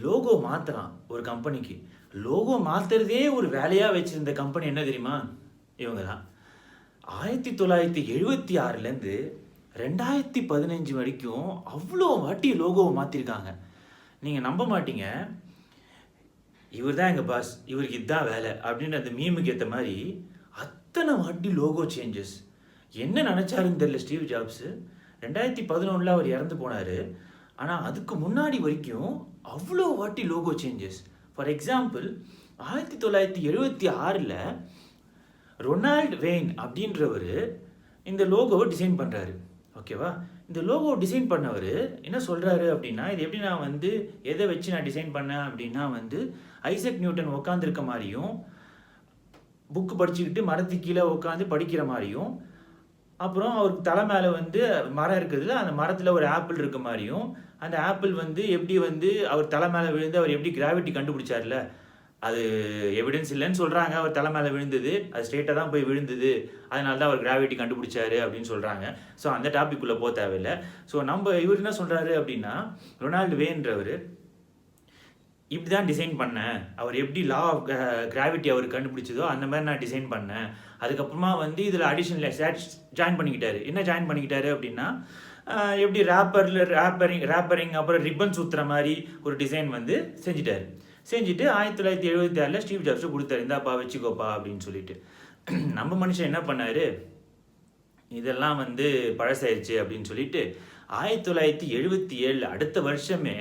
Logo மாத்துறான் ஒரு கம்பெனிக்கு. Logo மாத்துறதே ஒரு வேலையா வச்சிருந்த கம்பெனி என்ன தெரியுமா? இவங்க தான். 1976லேருந்து 2015 வரைக்கும் அவ்வளோ வாட்டி லோகோவை மாற்றிருக்காங்க. நீங்கள் நம்ப மாட்டீங்க. இவர் தான் எங்கள் பாஸ், இவருக்கு இதுதான் வேலை அப்படின்ற அந்த மீமுக்கு ஏற்ற மாதிரி அத்தனை வாட்டி லோகோ சேஞ்சஸ். என்ன நினச்சாருன்னு தெரியல ஸ்டீவ் ஜாப்ஸு. 2011 அவர் இறந்து போனார். ஆனால் அதுக்கு முன்னாடி வரைக்கும் அவ்வளோ வாட்டி லோகோ சேஞ்சஸ். ஃபார் எக்ஸாம்பிள் 1976ல் ரொனால்ட் வெயின் அப்படின்றவர் இந்த லோகோவை டிசைன் பண்ணுறாரு. ஓகேவா? இந்த லோகோ டிசைன் பண்ணவர் என்ன சொல்கிறாரு அப்படின்னா, இது எப்படி நான் வந்து எதை வச்சு நான் டிசைன் பண்ணேன் அப்படின்னா வந்து ஐசக் நியூட்டன் உட்காந்துருக்க மாதிரியும், புக்கு படிச்சுக்கிட்டு மரத்துக்கு கீழே உட்காந்து படிக்கிற மாதிரியும், அப்புறம் அவருக்கு தலை மேலே வந்து மரம் இருக்குதுல, அந்த மரத்தில் ஒரு ஆப்பிள் இருக்க மாதிரியும், அந்த ஆப்பிள் வந்து எப்படி வந்து அவர் தலை மேலே விழுந்து அவர் எப்படி கிராவிட்டி கண்டுபிடிச்சார்ல, அது எவிடன்ஸ் இல்லைன்னு சொல்கிறாங்க. அவர் தலை மேலே விழுந்தது, அது ஸ்ட்ரெயிட்டாக தான் போய் விழுந்தது, அதனால தான் அவர் கிராவிட்டி கண்டுபிடிச்சாரு அப்படின்னு சொல்கிறாங்க. ஸோ அந்த டாபிக்குள்ளே போக தேவையில்லை. ஸோ இவர் என்ன சொல்கிறாரு அப்படின்னா, ரொனால்டு வேன்றவர் இப்படி தான் டிசைன் பண்ணேன். அவர் எப்படி லா ஆஃப் கிராவிட்டி அவர் கண்டுபிடிச்சதோ அந்த மாதிரி நான் டிசைன் பண்ணேன். அதுக்கப்புறமா வந்து இதில் அடிஷனல் ஜாயின் பண்ணிக்கிட்டாரு. என்ன ஜாயின் பண்ணிக்கிட்டாரு அப்படின்னா, எப்படி ரேப்பரிங் அப்புறம் ரிப்பன் சுற்றுற மாதிரி ஒரு டிசைன் வந்து செஞ்சுட்டாரு. செஞ்சுட்டு 1976ல் ஸ்டீவ் ஜாப்ஸை கொடுத்தாரு, இந்தாப்பா வச்சுக்கோப்பா அப்படின்னு சொல்லிட்டு. நம்ம மனுஷன் என்ன பண்ணார், இதெல்லாம் வந்து பழசாயிருச்சு அப்படின்னு சொல்லிட்டு 1977 அடுத்த வருஷமே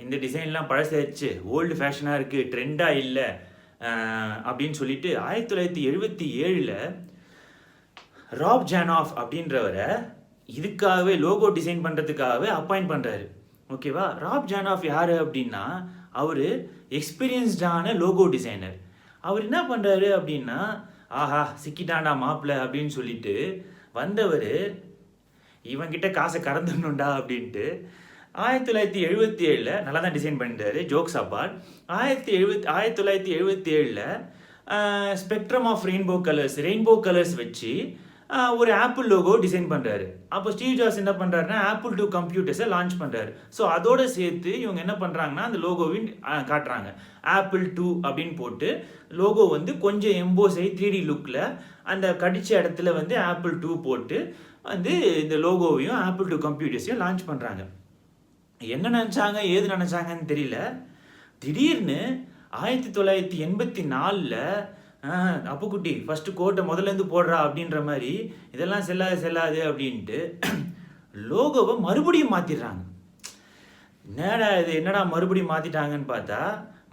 இந்த டிசைன்லாம் பழசாயிருச்சு, ஓல்டு ஃபேஷனாக இருக்குது, ட்ரெண்டாக இல்லை அப்படின்னு சொல்லிட்டு 1977ல் ராப் ஜானாஃப் அப்படின்றவரை இதுக்காகவே லோகோ டிசைன் பண்ணுறதுக்காகவே அப்பாயிண்ட் பண்ணுறாரு. ஓகேவா? ராப் ஜானாஃப் யார் அப்படின்னா, அவர் எக்ஸ்பீரியன்ஸ்டான லோகோ டிசைனர். அவர் என்ன பண்ணுறாரு அப்படின்னா, ஆஹா சிக்கிட்டாண்டா மாப்பிள்ள அப்படின்னு சொல்லிட்டு வந்தவர், இவன்கிட்ட காசை கறந்துடணுண்டா அப்படின்ட்டு 1977ல் நல்லா தான் டிசைன் பண்ணிட்டாரு. ஜோக்ஸ் அப்பார்ட், 1977ல் ஸ்பெக்ட்ரம் ஆஃப் ரெயின்போ கலர்ஸ் வச்சு ஒரு ஆப்பிள் லோகோ டிசைன் பண்ணுறாரு. அப்போ ஸ்டீவ் ஜாப்ஸ் என்ன பண்ணுறாருன்னா, Apple II கம்ப்யூட்டர்ஸை லான்ச் பண்ணுறாரு. ஸோ அதோடு சேர்த்து இவங்க என்ன பண்ணுறாங்கன்னா, அந்த லோகோவின் காட்டுறாங்க. Apple II அப்படின்னு போட்டு லோகோ வந்து கொஞ்சம் எம்போஸ் ஆகி 3D லுக்கில் அந்த கடிச்ச இடத்துல வந்து Apple II போட்டு வந்து இந்த லோகோவையும் Apple II கம்ப்யூட்டர்ஸையும் லான்ச் பண்ணுறாங்க. என்ன நினச்சாங்க, ஏது நினச்சாங்கன்னு தெரியல. திடீர்னு 1984ல் அப்புக்குட்டி ஃபஸ்ட்டு கோட்டை முதலேருந்து போடுறா அப்படின்ற மாதிரி, இதெல்லாம் செல்லாது அப்படின்ட்டு லோகோவை மறுபடியும் மாற்றிடுறாங்க. என்னடா மறுபடியும் மாற்றிட்டாங்கன்னு பார்த்தா,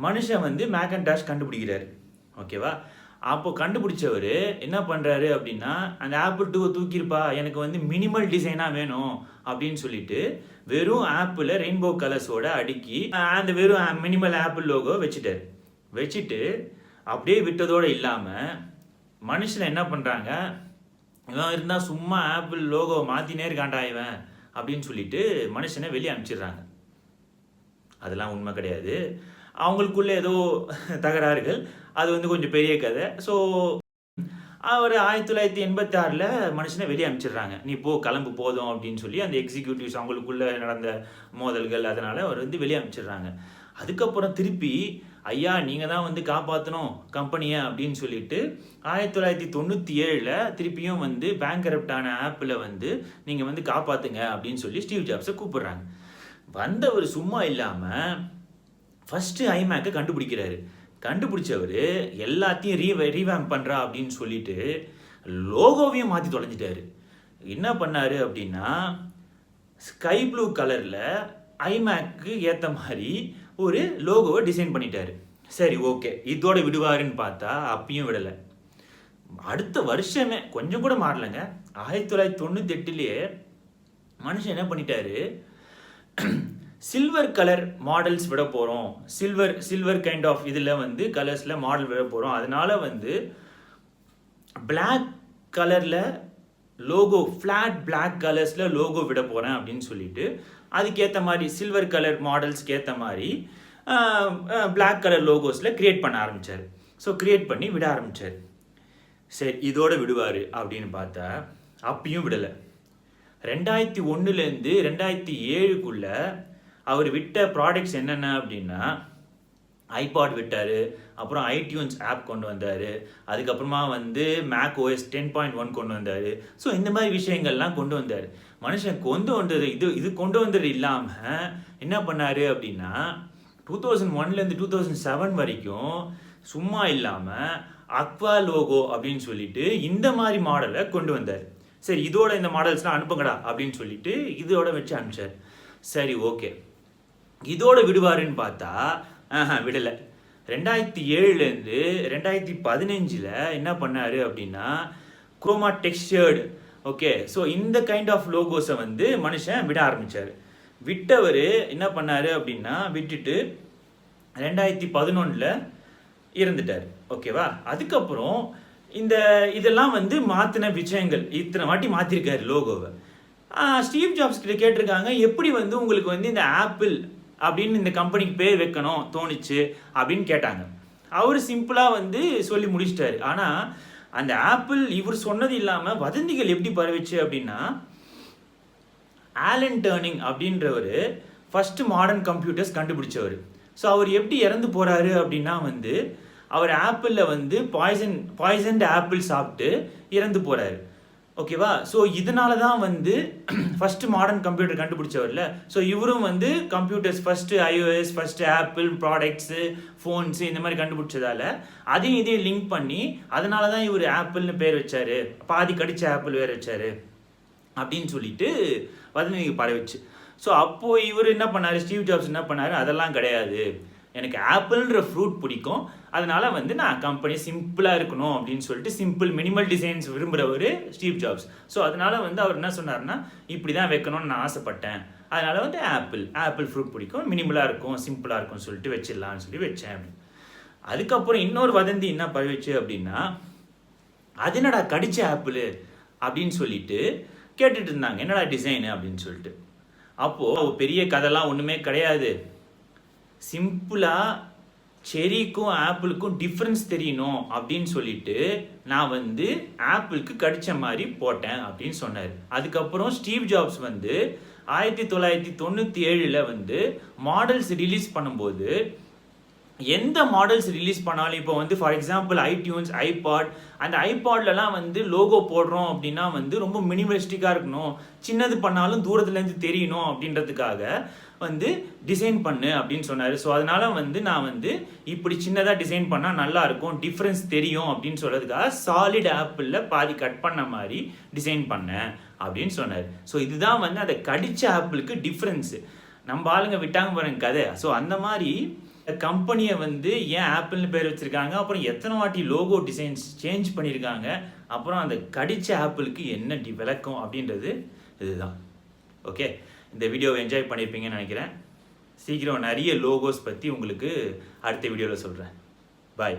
மனுஷன் வந்து மேக்கன்டாஷ் கண்டுபிடிக்கிறாரு. ஓகேவா? அப்போ கண்டுபிடிச்சவர் என்ன பண்ணுறாரு அப்படின்னா, அந்த Apple II தூக்கியிருப்பா, எனக்கு வந்து மினிமல் டிசைனாக வேணும் அப்படின்னு சொல்லிட்டு வெறும் ஆப்பிளை ரெயின்போ கலர்ஸோட அடுக்கி அந்த வெறும் மினிமல் ஆப்பிள் லோகோ வச்சுட்டு அப்படியே விட்டதோடு இல்லாமல் மனுஷனை என்ன பண்ணுறாங்க, இவன் இருந்தால் சும்மா ஆப்பிள் லோகோ மாற்றினே இருக்காண்டா இவன் அப்படின்னு சொல்லிட்டு மனுஷனை வெளியே அனுப்பிச்சிடுறாங்க. அதெல்லாம் உண்மை கிடையாது, அவங்களுக்குள்ள ஏதோ தகராறுகள், அது வந்து கொஞ்சம் பெரிய கதை. ஸோ அவர் 1986ல் மனுஷனை வெளியே அனுப்பிச்சிடுறாங்க. நீ கிளம்பு போதும் அப்படின்னு சொல்லி அந்த எக்ஸிக்யூட்டிவ்ஸ் அவங்களுக்குள்ள நடந்த மோதல்கள் அதனால் அவர் வந்து வெளியே அனுப்பிச்சிடுறாங்க. அதுக்கப்புறம் திருப்பி ஐயா நீங்கள் தான் வந்து காப்பாற்றணும் கம்பெனியை அப்படின்னு சொல்லிட்டு 1997ல் திருப்பியும் வந்து பேங்க்ரப்டான ஆப்பில் வந்து நீங்கள் வந்து காப்பாற்றுங்க அப்படின்னு சொல்லி ஸ்டீவ் ஜாப்ஸை கூப்பிடுறாங்க. வந்தவர் சும்மா இல்லாமல் ஃபஸ்ட்டு ஐமேக்கை கண்டுபிடிச்சவர் எல்லாத்தையும் ரீவேம்ப் பண்ணுறா அப்படின்னு சொல்லிட்டு லோகோவையும் மாற்றி தொலைஞ்சிட்டாரு. என்ன பண்ணார் அப்படின்னா, ஸ்கை ப்ளூ கலரில் ஐமேக்கு ஏற்ற மாதிரி ஒரு லோகோவை டிசைன் பண்ணிட்டாரு. சரி, ஓகே, இதோட விடுவாருன்னு பார்த்தா அப்பயும் விடலை. அடுத்த வருஷமே கொஞ்சம் கூட மாறலைங்க. 1998லேயே மனுஷன் என்ன பண்ணிட்டாரு, சில்வர் கலர் மாடல்ஸ் விட போகிறோம், சில்வர் கைண்ட் ஆஃப் இதில் வந்து கலர்ஸில் மாடல் விட போகிறோம், அதனால வந்து பிளாக் கலரில் லோகோ, ஃப்ளாட் பிளாக் கலர்ஸில் லோகோ விட போகிறேன் அப்படின்னு சொல்லிட்டு அதுக்கேற்ற மாதிரி சில்வர் கலர் மாடல்ஸ்க்கு ஏற்ற மாதிரி பிளாக் கலர் லோகோஸில் க்ரியேட் பண்ண ஆரம்பித்தார். ஸோ க்ரியேட் பண்ணி விட ஆரம்பித்தார். சரி, இதோட விடுவார் அப்படின்னு பார்த்தா அப்பயும் விடலை. 2001லேருந்து 2007க்குள்ளே அவர் விட்ட ப்ராடக்ட்ஸ் என்னென்ன அப்படின்னா ஐபாட் விட்டார், அப்புறம் ஐடியூன்ஸ் ஆப் கொண்டு வந்தார், அதுக்கப்புறமா வந்து மேக் ஓஎஸ் 10.1 கொண்டு வந்தார். ஸோ இந்த மாதிரி விஷயங்கள்லாம் கொண்டு வந்தார். மனுஷன் கொண்டு வந்தது இது கொண்டு வந்தது இல்லாமல் என்ன பண்ணார் அப்படின்னா 2001லேருந்து 2007 வரைக்கும் சும்மா இல்லாமல் அக்வா லோகோ அப்படின்னு சொல்லிட்டு இந்த மாதிரி மாடலை கொண்டு வந்தார். சரி, இதோட இந்த மாடல்ஸ்லாம் அனுப்புங்கடா அப்படின்னு சொல்லிட்டு இதோட வச்சு அனுப்பிச்சார். சரி, ஓகே, இதோட விடுவாருன்னு பார்த்தா விடலை. 2007லேருந்து 2015 என்ன பண்ணார் அப்படின்னா குரோமா டெக்ஸ்டர்டு, ஓகே, ஸோ இந்த கைண்ட் ஆஃப் லோகோஸை வந்து மனுஷன் விட ஆரம்பித்தார். விட்டவர் என்ன பண்ணார் அப்படின்னா விட்டுட்டு 2011 இறந்துட்டார். ஓகேவா? அதுக்கப்புறம் இதெல்லாம் வந்து மாற்றின விஷயங்கள் இத்தனை வாட்டி மாற்றிருக்காரு லோகோவை. ஸ்டீவ் ஜாப்ஸ் கிட்ட கேட்டிருக்காங்க, எப்படி வந்து உங்களுக்கு வந்து இந்த ஆப்பிள் அப்படின்னு இந்த கம்பெனிக்கு பேர் வைக்கணும் தோணுச்சு அப்படின்னு கேட்டாங்க. அவர் சிம்பிளாக வந்து சொல்லி முடிச்சிட்டாரு. ஆனால் அந்த ஆப்பிள் இவர் சொன்னது இல்லாமல் வதந்திகள் எப்படி பரவிச்சு அப்படின்னா, ஆலன் டர்னிங் அப்படின்றவர் ஃபர்ஸ்ட் மாடர்ன் கம்ப்யூட்டர்ஸ் கண்டுபிடிச்சவர். ஸோ அவர் எப்படி இறந்து போகிறாரு அப்படின்னா வந்து அவர் ஆப்பிளில் வந்து பாய்சன்ட் ஆப்பிள் சாப்பிட்டு இறந்து போகிறாரு. ஓகேவா? ஸோ இதனால தான் வந்து ஃபஸ்ட்டு மாடர்ன் கம்ப்யூட்டர் கண்டுபிடிச்சவர்ல. ஸோ இவரும் வந்து computers first iOS, first apple products, phones இந்த மாதிரி கண்டுபிடிச்சதால அதையும் இதையும் லிங்க் பண்ணி அதனால தான் இவர் ஆப்பிள்னு பேர் வச்சார், பாதி கடிச்ச ஆப்பிள் பேர் வச்சார் அப்படின்னு சொல்லிட்டு வதந்திக்கு பரவிச்சு. ஸோ அப்போது இவர் என்ன பண்ணார், ஸ்டீவ் ஜாப்ஸ் என்ன பண்ணார், அதெல்லாம் கிடையாது, எனக்கு ஆப்பிள்ன்ற ஃப்ரூட் பிடிக்கும், அதனால வந்து நான் கம்பெனி சிம்பிளாக இருக்கணும் அப்படின்னு சொல்லிட்டு சிம்பிள் மினிமல் டிசைன்ஸ் விரும்புகிறவர் ஸ்டீவ் ஜாப்ஸ். ஸோ அதனால வந்து அவர் என்ன சொன்னார்னா, இப்படி தான் வைக்கணும்னு நான் ஆசைப்பட்டேன், அதனால வந்து ஆப்பிள் ஃப்ரூட் பிடிக்கும், மினிமலாக இருக்கும், சிம்பிளாக இருக்கும்னு சொல்லிட்டு வச்சிடலான்னு சொல்லி வச்சேன் அப்படின்னு. அதுக்கப்புறம் இன்னொரு வதந்தி என்ன பரவிச்சு அப்படின்னா, அது என்னடா கடிச்ச ஆப்பிள் அப்படின்னு சொல்லிட்டு கேட்டுட்டு இருந்தாங்க, என்னடா டிசைனு அப்படின்னு சொல்லிட்டு. அப்போது பெரிய கதைலாம் ஒன்றுமே கிடையாது, சிம்பிளாக செரிக்கும் ஆப்பிளுக்கும் டிஃப்ரென்ஸ் தெரியணும் அப்படின்னு சொல்லிட்டு நான் வந்து ஆப்பிளுக்கு கடிச்ச மாதிரி போட்டேன் அப்படின்னு சொன்னார். அதுக்கப்புறம் ஸ்டீவ் ஜாப்ஸ் வந்து 1997 வந்து மாடல்ஸ் ரிலீஸ் பண்ணும்போது எந்த மாடல்ஸ் ரிலீஸ் பண்ணாலும், இப்போ வந்து ஃபார் எக்ஸாம்பிள் ஐடியூன்ஸ், ஐபாட், அந்த ஐபாட்லலாம் வந்து லோகோ போடுறோம் அப்படின்னா வந்து ரொம்ப மினிமலிஸ்டிக்காக இருக்கணும், சின்னது பண்ணாலும் தூரத்துலேருந்து தெரியணும் அப்படின்றதுக்காக வந்து டிசைன் பண்ணு அப்படின்னு சொன்னார். ஸோ அதனால வந்து நான் வந்து இப்படி சின்னதாக டிசைன் பண்ணால் நல்லாயிருக்கும், டிஃப்ரென்ஸ் தெரியும் அப்படின்னு சொல்கிறதுக்காக சாலிட் ஆப்பிளில் பாதி கட் பண்ண மாதிரி டிசைன் பண்ணேன் அப்படின்னு சொன்னார். ஸோ இதுதான் வந்து அந்த கடிச்ச ஆப்பிளுக்கு டிஃப்ரென்ஸு. நம்ம ஆளுங்க விட்டாங்க பாருங்க கதை. ஸோ அந்த மாதிரி கம்பெனியை வந்து ஏன் ஆப்பிள்னு பேர் வச்சுருக்காங்க, அப்புறம் எத்தனை வாட்டி லோகோ டிசைன்ஸ் சேஞ்ச் பண்ணியிருக்காங்க, அப்புறம் அந்த கடிச்ச ஆப்பிளுக்கு என்ன விளக்கம் அப்படின்றது இதுதான். ஓகே, இந்த வீடியோவை என்ஜாய் பண்ணியிருப்பீங்கன்னு நினைக்கிறேன். சீக்கிரம் நிறைய லோகோஸ் பற்றி உங்களுக்கு அடுத்த வீடியோவில் சொல்கிறேன். பாய்.